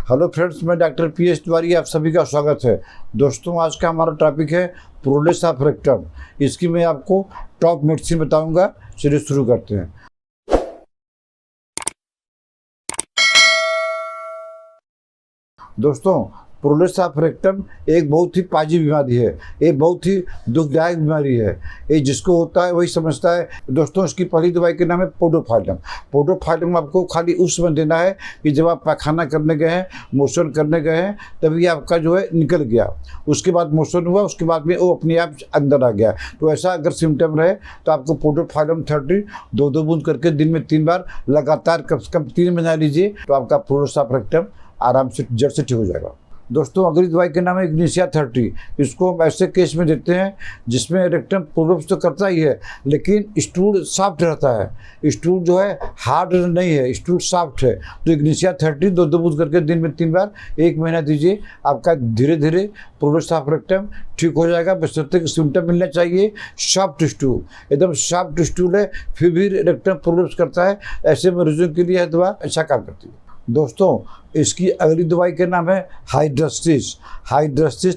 Hello friends, मैं doctor PS Tiwari, आप सभी का स्वागत है। दोस्तों, आज का हमारा टॉपिक है प्रोलेप्स ऑफ रेक्टम। इसकी मैं आपको टॉप मेडिसिन बताऊंगा। चलिए शुरू करते हैं। दोस्तों, प्रोलेप्स ऑफ रेक्टम एक बहुत ही पाजी बीमारी है। ये बहुत ही दुखदायक बीमारी है। ये जिसको होता है वही समझता है। दोस्तों, इसकी पहली दवाई के नाम है पोडोफाइलम। पोडोफाइलम आपको खाली उस समय देना है कि जब आप पैखाना करने गए हैं, मोशन करने गए हैं, तभी आपका जो है निकल गया। उसके बाद मोशन हुआ, उसके बाद में वो अपने आप अंदर आ गया। तो ऐसा अगर सिम्टम रहे तो आपको पोडोफाइलम 30 दो बूंद करके दिन में 3 बार लगातार कम से कम 3 महीना लीजिए, तो आपका प्रोलेप्स ऑफ रेक्टम आराम से जड़ से ठीक हो जाएगा। दोस्तों, अगली दवाई के नाम है इग्निशिया 30। इसको हम ऐसे केस में देते हैं जिसमें रेक्टम प्रोलेप्स तो करता ही है, लेकिन स्टूल सॉफ्ट रहता है। स्टूल जो है हार्ड नहीं है, स्टूल सॉफ्ट है। तो इग्निशिया 30 दो बूंद करके दिन में 3 बार 1 महीना दीजिए, आपका धीरे धीरे प्रोलेप्स ऑफ रेक्टम ठीक हो जाएगा। बशर्ते सिम्टम मिलना चाहिए सॉफ्ट स्टूल, एकदम सॉफ्ट स्टूल है फिर भी रेक्टम प्रोलेप्स करता है, ऐसे मरीजों के लिए यह दवा अच्छा काम करती है। दोस्तों, इसकी अगली दवाई का नाम है हाइड्रोसिस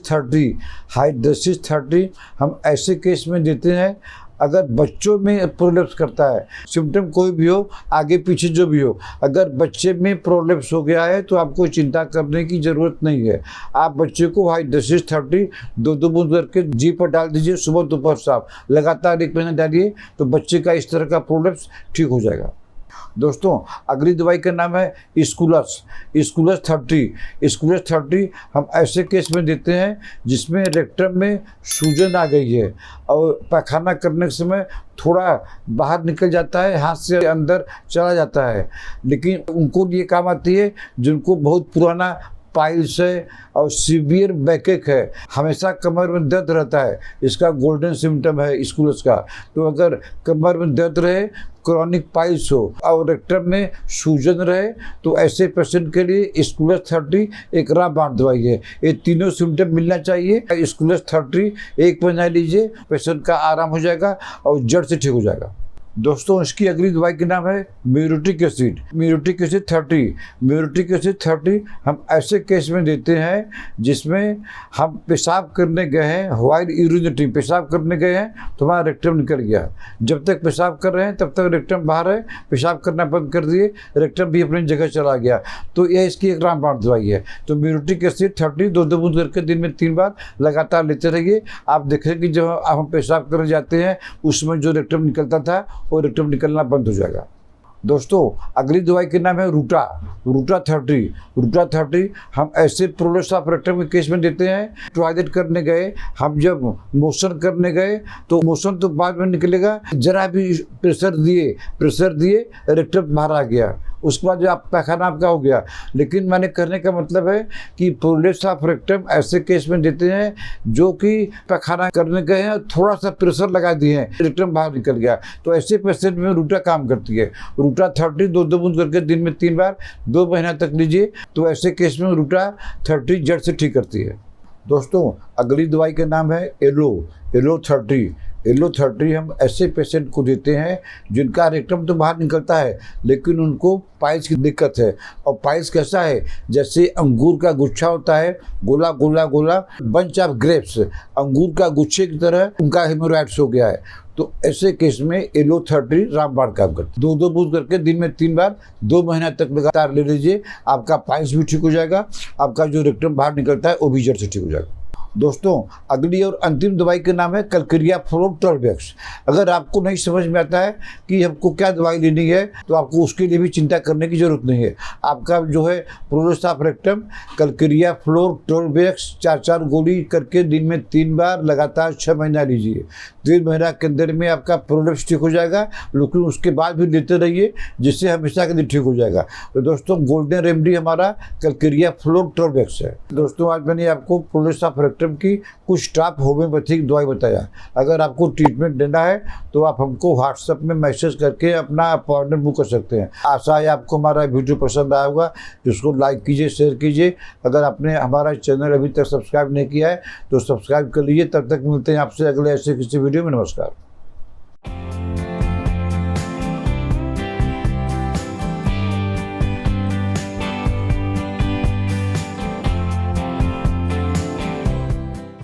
30। हम ऐसे केस में देते हैं अगर बच्चों में प्रोलेप्स करता है, सिम्टम कोई भी हो, आगे पीछे जो भी हो, अगर बच्चे में प्रोलेप्स हो गया है तो आपको चिंता करने की ज़रूरत नहीं है। आप बच्चे को हाइड्रोसिस 30 दो बूंद करके जी पर डाल दीजिए, सुबह दोपहर शाम लगातार 1 महीना डालिए, तो बच्चे का इस तरह का प्रोलेप्स ठीक हो जाएगा। दोस्तों, अगली दवाई का नाम है स्कूलस 30। हम ऐसे केस में देते हैं जिसमें रेक्टम में सूजन आ गई है और पैखाना करने के समय थोड़ा बाहर निकल जाता है, हाथ से अंदर चला जाता है। लेकिन उनको ये काम आती है जिनको बहुत पुराना पाइल्स है और सीवियर बैकएक है, हमेशा कमर में दर्द रहता है। इसका गोल्डन सिम्टम है स्कूलस का। तो अगर कमर में दर्द रहे, क्रॉनिक पाइल्स हो और रेक्टम में सूजन रहे, तो ऐसे पेशेंट के लिए स्कूलस 30 एक रामबाण दवाई है। ये तीनों सिम्टम मिलना चाहिए। स्कूलस 30 1 महीना लीजिए, पेशेंट का आराम हो जाएगा और जड़ से ठीक हो जाएगा। दोस्तों, इसकी अगली दवाई का नाम है म्यूरेटिक एसिड 30। हम ऐसे केस में देते हैं जिसमें हम पेशाब करने गए हैं, व्हाइल यूरिनेटिंग, पेशाब करने गए हैं तो हमारा रेक्टम निकल गया। जब तक पेशाब कर रहे हैं तब तक रेक्टम बाहर है, पेशाब करना बंद कर दिए, रेक्टम भी अपनी जगह चला गया। तो यह इसकी एक रामबाण दवाई है। तो म्यूरेटिक एसिड 30 दो बूंद करके दिन में 3 बार लगातार लेते रहिए। आप देखें कि जब हम पेशाब करने जाते हैं उसमें जो रेक्टम निकलता था वो रेक्टम निकलना बंद हो जाएगा। दोस्तों, अगली दवाई के नाम है रूटा 30। हम ऐसे प्रोलेप्स ऑफ रेक्टम के केस में देते हैं। टॉयलेट करने गए, हम जब मोशन करने गए तो मोशन तो बाद में निकलेगा, जरा भी प्रेशर दिए रेक्टम बाहर आ गया, उसके बाद जो आप पैखाना आपका हो गया। लेकिन मैंने कहने का मतलब है कि प्रोलेप्स ऑफ रेक्टम ऐसे केस में देते हैं जो कि पैखाना करने गए हैं, थोड़ा सा प्रेशर लगा दिए हैं, रेक्टम बाहर निकल गया। तो ऐसे पेशेंट में रूटा काम करती है। रूटा 30 दो बूंद करके दिन में 3 बार 2 महीना तक लीजिए, तो ऐसे केस में रूटा 30 जड़ से ठीक करती है। दोस्तों, अगली दवाई का नाम है येलो 30। हम ऐसे पेशेंट को देते हैं जिनका रेक्टम तो बाहर निकलता है लेकिन उनको पाइल्स की दिक्कत है। और पाइल्स कैसा है, जैसे अंगूर का गुच्छा होता है, गोला बंच ऑफ ग्रेप्स, अंगूर का गुच्छे की तरह उनका हेमोराइड्स हो गया है। तो ऐसे केस में येलो 30 रामबाण काम करती है। 2 बूंद करके दिन में 3 बार 2 महीना तक लगातार ले लीजिए, आपका पाइल्स भी ठीक हो जाएगा, आपका जो रेक्टम बाहर निकलता है वो भी जड़ से ठीक हो जाएगा। दोस्तों, अगली और अंतिम दवाई का नाम है कैलकेरिया फ्लोर 12X। अगर आपको नहीं समझ में आता है कि हमको क्या दवाई लेनी है तो आपको उसके लिए भी चिंता करने की ज़रूरत नहीं है। आपका जो है prolapse of rectum Calcarea floor 12X 4 गोली करके दिन में 3 बार लगातार 6 महीना लीजिए। 3 महीना के अंदर में आपका प्रोलेप्स ठीक हो जाएगा, लेकिन उसके बाद भी लेते रहिए, जिससे हमेशा के लिए ठीक हो जाएगा। तो दोस्तों, गोल्डन रेमेडी हमारा कैलकेरिया फ्लोर 12X है। दोस्तों, आज मैंने आपको प्रोलेप्स ऑफ रेक्टम की कुछ टॉप होम्योपैथिक दवाई बताया। अगर आपको ट्रीटमेंट लेना है तो आप हमको व्हाट्सएप में मैसेज करके अपना अपॉइंटमेंट बुक कर सकते हैं। आशा है आपको हमारा वीडियो पसंद आया होगा, जिसको लाइक कीजिए, शेयर कीजिए। अगर आपने हमारा चैनल अभी तक सब्सक्राइब नहीं किया है तो सब्सक्राइब कर लीजिए। तब तक मिलते हैं आपसे अगले ऐसे किसी वीडियो में। नमस्कार।